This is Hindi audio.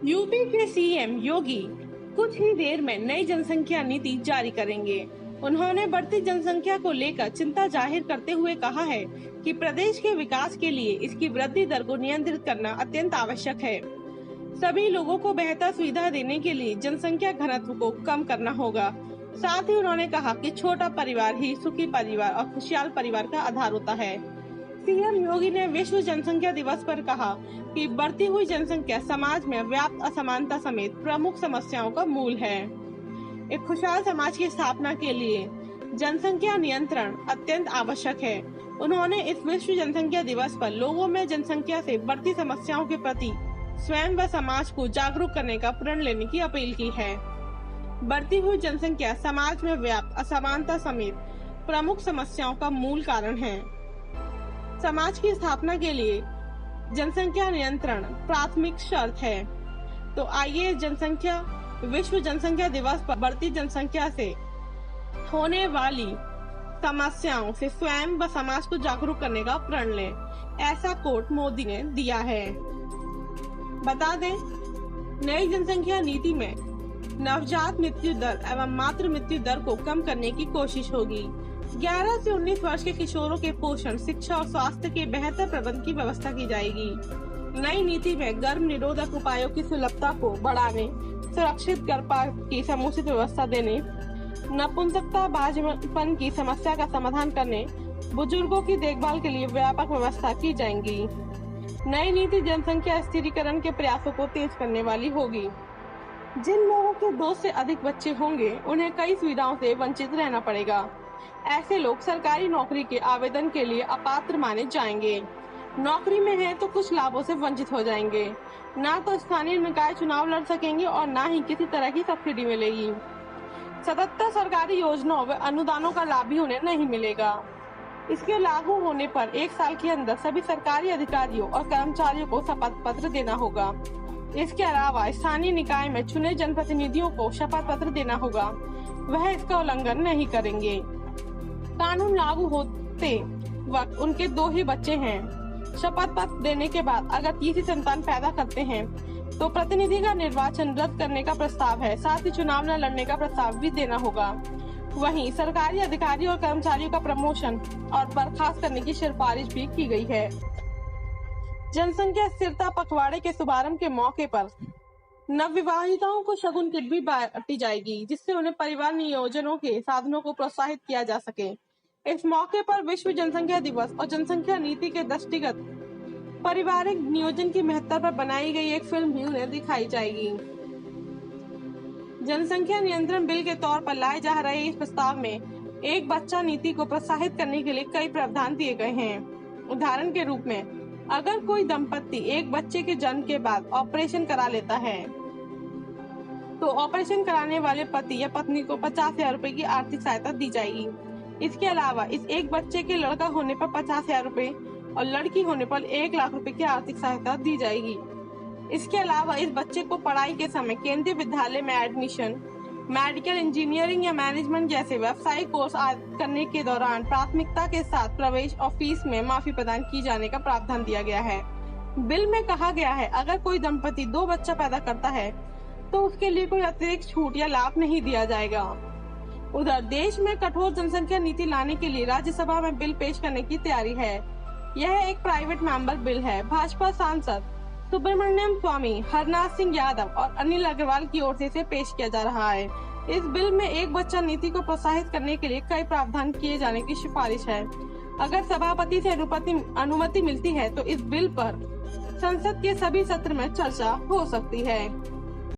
यूपी के सीएम योगी कुछ ही देर में नई जनसंख्या नीति जारी करेंगे। उन्होंने बढ़ती जनसंख्या को लेकर चिंता जाहिर करते हुए कहा है कि प्रदेश के विकास के लिए इसकी वृद्धि दर को नियंत्रित करना अत्यंत आवश्यक है। सभी लोगों को बेहतर सुविधा देने के लिए जनसंख्या घनत्व को कम करना होगा। साथ ही उन्होंने कहा कि छोटा परिवार ही सुखी परिवार और खुशहाल परिवार का आधार होता है। सीएम योगी ने विश्व जनसंख्या दिवस पर कहा कि बढ़ती हुई जनसंख्या समाज में व्याप्त असमानता समेत प्रमुख समस्याओं का मूल है। एक खुशहाल समाज की स्थापना के लिए जनसंख्या नियंत्रण अत्यंत आवश्यक है। उन्होंने इस विश्व जनसंख्या दिवस पर लोगों में जनसंख्या से बढ़ती समस्याओं के प्रति स्वयं व समाज को जागरूक करने का प्रण लेने की अपील की है। बढ़ती हुई जनसंख्या समाज में व्याप्त असमानता समेत प्रमुख समस्याओं का मूल कारण है। समाज की स्थापना के लिए जनसंख्या नियंत्रण प्राथमिक शर्त है। तो आइए विश्व जनसंख्या दिवस पर बढ़ती जनसंख्या से होने वाली समस्याओं से स्वयं व समाज को जागरूक करने का प्रण लें, ऐसा कोट मोदी ने दिया है। बता दें, नई जनसंख्या नीति में नवजात मृत्यु दर एवं मातृ मृत्यु दर को कम करने की कोशिश होगी। 11 से 19 वर्ष के किशोरों के पोषण, शिक्षा और स्वास्थ्य के बेहतर प्रबंध की व्यवस्था की जाएगी। नई नीति में गर्भ निरोधक उपायों की सुलभता को बढ़ाने, सुरक्षित गर्भपात की समुचित व्यवस्था देने, नपुंसकता बांझपन की समस्या का समाधान करने, बुजुर्गों की देखभाल के लिए व्यापक व्यवस्था की जाएगी। नई नीति जनसंख्या स्थिरीकरण के प्रयासों को तेज करने वाली होगी। जिन लोगों के 2 से अधिक बच्चे होंगे, उन्हें कई सुविधाओं से वंचित रहना पड़ेगा। ऐसे लोग सरकारी नौकरी के आवेदन के लिए अपात्र माने जाएंगे। नौकरी में हैं तो कुछ लाभों से वंचित हो जाएंगे। ना तो स्थानीय निकाय चुनाव लड़ सकेंगे और ना ही किसी तरह की सब्सिडी मिलेगी। 77 सरकारी योजनाओं व अनुदानों का लाभ भी उन्हें नहीं मिलेगा। इसके लागू होने पर 1 साल के अंदर सभी सरकारी अधिकारियों और कर्मचारियों को शपथ पत्र देना होगा। इसके अलावा स्थानीय निकाय में चुने जनप्रतिनिधियों को शपथ पत्र देना होगा। वह इसका उल्लंघन नहीं करेंगे। कानून लागू होते वक्त उनके 2 ही बच्चे हैं। शपथ पत्र देने के बाद अगर तीसरी संतान पैदा करते हैं तो प्रतिनिधि का निर्वाचन रद्द करने का प्रस्ताव है। साथ ही चुनाव न लड़ने का प्रस्ताव भी देना होगा। वहीं सरकारी अधिकारियों और कर्मचारियों का प्रमोशन और बर्खास्त करने की सिफारिश भी की गई है। जनसंख्या स्थिरता पखवाड़े के शुभारंभ के मौके पर नवविवाहिताओं को शगुन किट भी बांटी जाएगी, जिससे उन्हें परिवार नियोजनों के साधनों को प्रोत्साहित किया जा सके। इस मौके पर विश्व जनसंख्या दिवस और जनसंख्या नीति के दृष्टिगत पारिवारिक नियोजन की महत्ता पर बनाई गई एक फिल्म भी उन्हें दिखाई जाएगी। जनसंख्या नियंत्रण बिल के तौर पर लाए जा रहे इस प्रस्ताव में एक बच्चा नीति को प्रोत्साहित करने के लिए कई प्रावधान दिए गए हैं। उदाहरण के रूप में, अगर कोई दंपत्ति एक बच्चे के जन्म के बाद ऑपरेशन करा लेता है तो ऑपरेशन कराने वाले पति या पत्नी को 50,000 रूपए की आर्थिक सहायता दी जाएगी। इसके अलावा इस एक बच्चे के लड़का होने पर 50,000 रूपए और लड़की होने पर 1 लाख रुपए की आर्थिक सहायता दी जाएगी। इसके अलावा इस बच्चे को पढ़ाई के समय केंद्रीय विद्यालय में एडमिशन, मेडिकल, इंजीनियरिंग या मैनेजमेंट जैसे व्यावसायिक कोर्स करने के दौरान प्राथमिकता के साथ प्रवेश और फीस में माफी प्रदान की जाने का प्रावधान दिया गया है। बिल में कहा गया है, अगर कोई दंपति 2 बच्चा पैदा करता है तो उसके लिए कोई अतिरिक्त छूट या लाभ नहीं दिया जाएगा। उधर देश में कठोर जनसंख्या नीति लाने के लिए राज्यसभा में बिल पेश करने की तैयारी है। यह एक प्राइवेट मेंबर बिल है। भाजपा सांसद सुब्रमण्यम स्वामी, हरनाथ सिंह यादव और अनिल अग्रवाल की ओर से इसे पेश किया जा रहा है। इस बिल में एक बच्चा नीति को प्रोत्साहित करने के लिए कई प्रावधान किए जाने की सिफारिश है। अगर सभापति से अनुमति मिलती है तो इस बिल पर संसद के सभी सत्र में चर्चा हो सकती है।